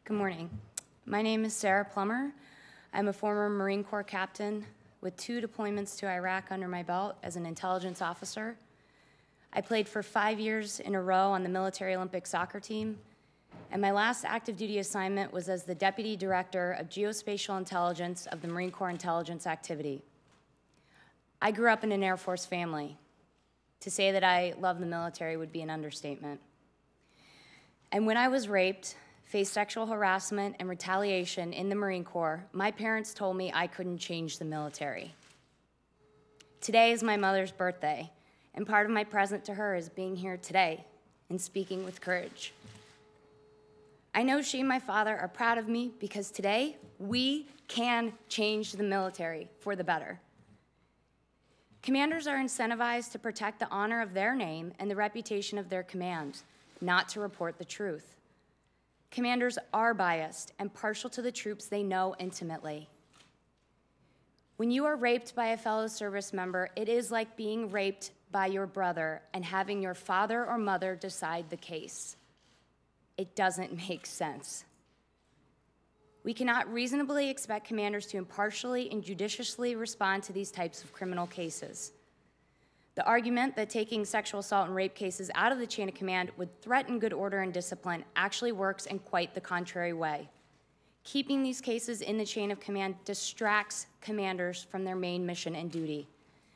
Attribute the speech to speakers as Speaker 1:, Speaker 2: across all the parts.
Speaker 1: Good morning. My name is Sarah Plummer. I'm a former Marine Corps captain with 2 deployments to Iraq under my belt as an intelligence officer. I played for 5 years in a row on the military Olympic soccer team, and my last active duty assignment was as the Deputy Director of Geospatial Intelligence of the Marine Corps Intelligence Activity. I grew up in an Air Force family. To say that I love the military would be an understatement. And when I was raped, faced sexual harassment and retaliation in the Marine Corps, my parents told me I couldn't change the military. Today is my mother's birthday, and part of my present to her is being here today and speaking with courage. I know she and my father are proud of me because today we can change the military for the better. Commanders are incentivized to protect the honor of their name and the reputation of their command, not to report the truth. Commanders are biased and partial to the troops they know intimately. When you are raped by a fellow service member, it is like being raped by your brother and having your father or mother decide the case. It doesn't make sense. We cannot reasonably expect commanders to impartially and judiciously respond to these types of criminal cases. The argument that taking sexual assault and rape cases out of the chain of command would threaten good order and discipline actually works in quite the contrary way. Keeping these cases in the chain of command distracts commanders from their main mission and duty: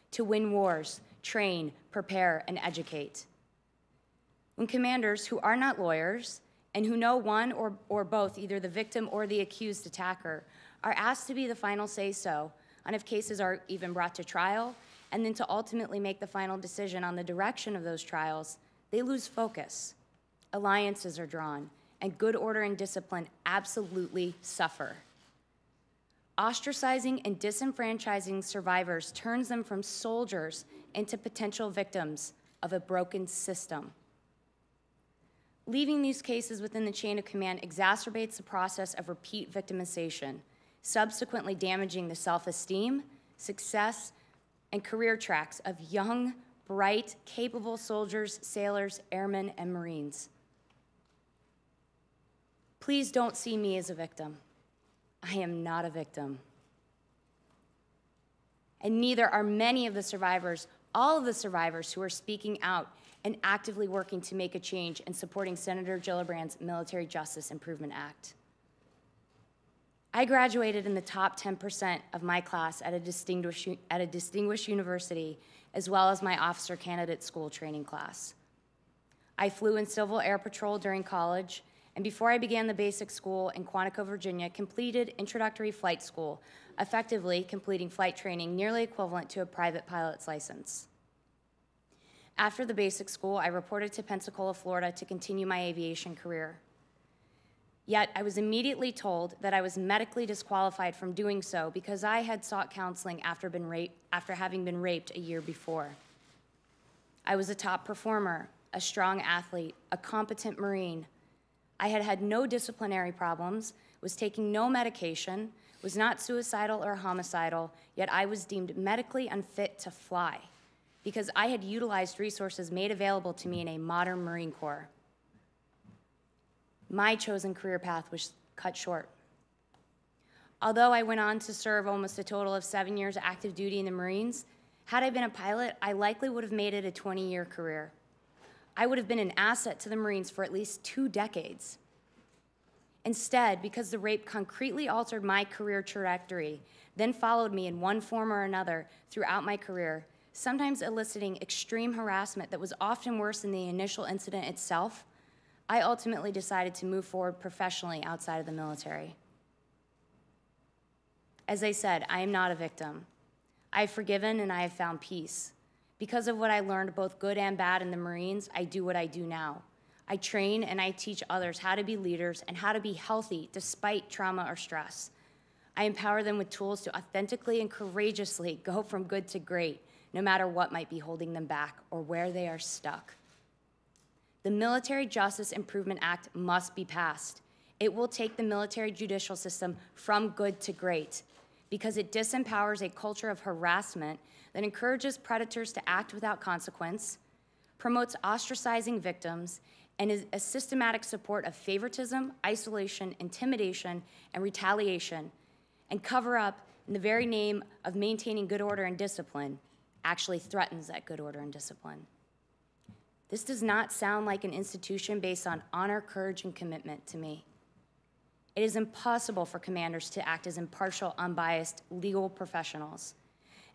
Speaker 1: to win wars, train, prepare, and educate. When commanders who are not lawyers and who know one or both, either the victim or the accused attacker, are asked to be the final say-so on if cases are even brought to trial, and then to ultimately make the final decision on the direction of those trials, they lose focus. Alliances are drawn, and good order and discipline absolutely suffer. Ostracizing and disenfranchising survivors turns them from soldiers into potential victims of a broken system. Leaving these cases within the chain of command exacerbates the process of repeat victimization, subsequently damaging the self-esteem, success, and career tracks of young, bright, capable soldiers, sailors, airmen, and Marines. Please don't see me as a victim. I am not a victim. And neither are many of the survivors, all of the survivors who are speaking out and actively working to make a change and supporting Senator Gillibrand's Military Justice Improvement Act. I graduated in the top 10% of my class at a distinguished university, as well as my officer candidate school training class. I flew in Civil Air Patrol during college, and before I began the basic school in Quantico, Virginia, completed introductory flight school, effectively completing flight training nearly equivalent to a private pilot's license. After the basic school, I reported to Pensacola, Florida to continue my aviation career. Yet I was immediately told that I was medically disqualified from doing so because I had sought counseling after having been raped a year before. I was a top performer, a strong athlete, a competent Marine. I had had no disciplinary problems, was taking no medication, was not suicidal or homicidal, yet I was deemed medically unfit to fly because I had utilized resources made available to me in a modern Marine Corps. My chosen career path was cut short. Although I went on to serve almost a total of 7 years active duty in the Marines, had I been a pilot, I likely would have made it a 20-year career. I would have been an asset to the Marines for at least 2 decades. Instead, because the rape concretely altered my career trajectory, then followed me in one form or another throughout my career, sometimes eliciting extreme harassment that was often worse than the initial incident itself, I ultimately decided to move forward professionally outside of the military. As I said, I am not a victim. I have forgiven and I have found peace. Because of what I learned, both good and bad, in the Marines, I do what I do now. I train and I teach others how to be leaders and how to be healthy despite trauma or stress. I empower them with tools to authentically and courageously go from good to great, no matter what might be holding them back or where they are stuck. The Military Justice Improvement Act must be passed. It will take the military judicial system from good to great because it disempowers a culture of harassment that encourages predators to act without consequence, promotes ostracizing victims, and is a systematic support of favoritism, isolation, intimidation, and retaliation, and cover up in the very name of maintaining good order and discipline, actually threatens that good order and discipline. This does not sound like an institution based on honor, courage, and commitment to me. It is impossible for commanders to act as impartial, unbiased legal professionals,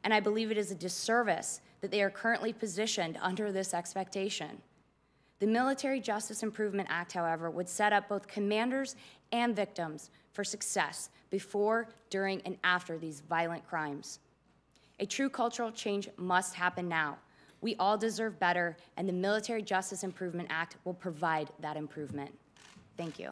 Speaker 1: and I believe it is a disservice that they are currently positioned under this expectation. The Military Justice Improvement Act, however, would set up both commanders and victims for success before, during, and after these violent crimes. A true cultural change must happen now. We all deserve better, and the Military Justice Improvement Act will provide that improvement. Thank you.